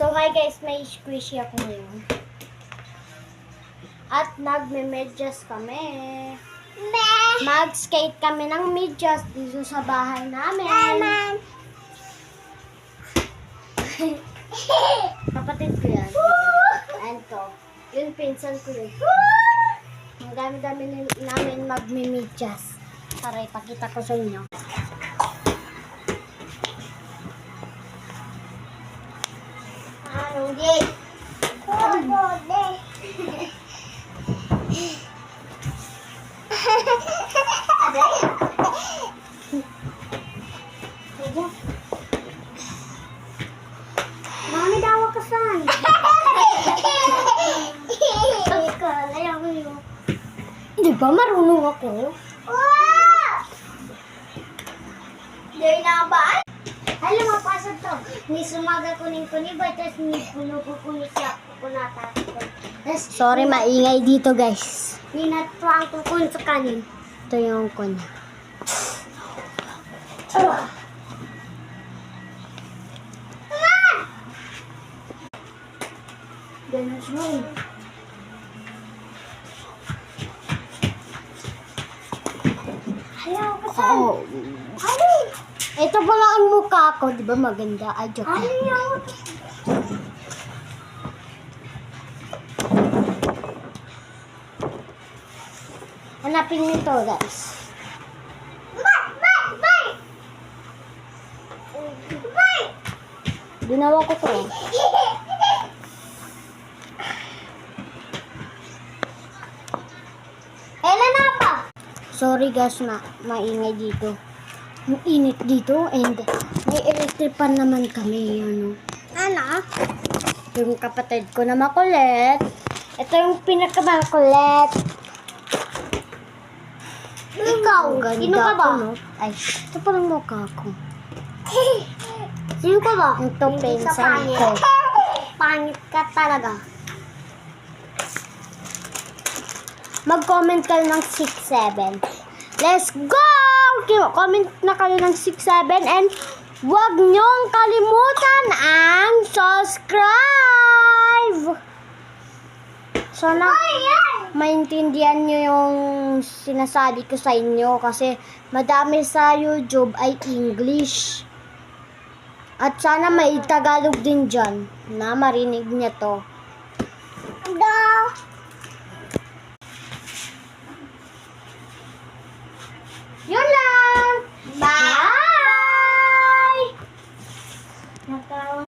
So, hi guys, may squishy ako ngayon. At nagme-medyas kami. Mag-skate kami ng medyas dito sa bahay namin. Kapatid ko yan. And to. Yun, pinsan ko yun. Ang dami-dami namin magme-medyas. Para ipakita ko sa inyo. Hindi. Mami, dawa ka saan? Di ba marunong ako? Dari na ba? Alam mo, pasok to. Ni sumaga kuning-kuning ba? Tapos ni puno-puno siya. Pupunata. Sorry, maingay dito, guys. Ninato ang kukun sa kanin. Ito yung kun. Ganun siya. Hello, kasan? Ito pala ang mukha ko, di ba maganda? Ay, joke lang. Hanapin nito, guys. Ginawa ko to. Kailan na pa? Sorry guys, maingay dito. Ang init dito and may electric pan naman kami. Ano? Yung kapatid ko na makulit. Ito yung pinakamakulit. Ikaw, sino ka ba? No? Ay, ito palang mukha ko. Sino ka ba? Ito pinsan ko. Pangit ka talaga. Mag-comment kayo ng 6-7. Let's go! Comment na kayo ng 6-7 and huwag niyong kalimutan ang subscribe! Sana maintindihan niyo yung sinasabi ko sa inyo kasi madami sa YouTube ay English. At sana may Tagalog din dyan na marinig niya to. Yun lang! Bye!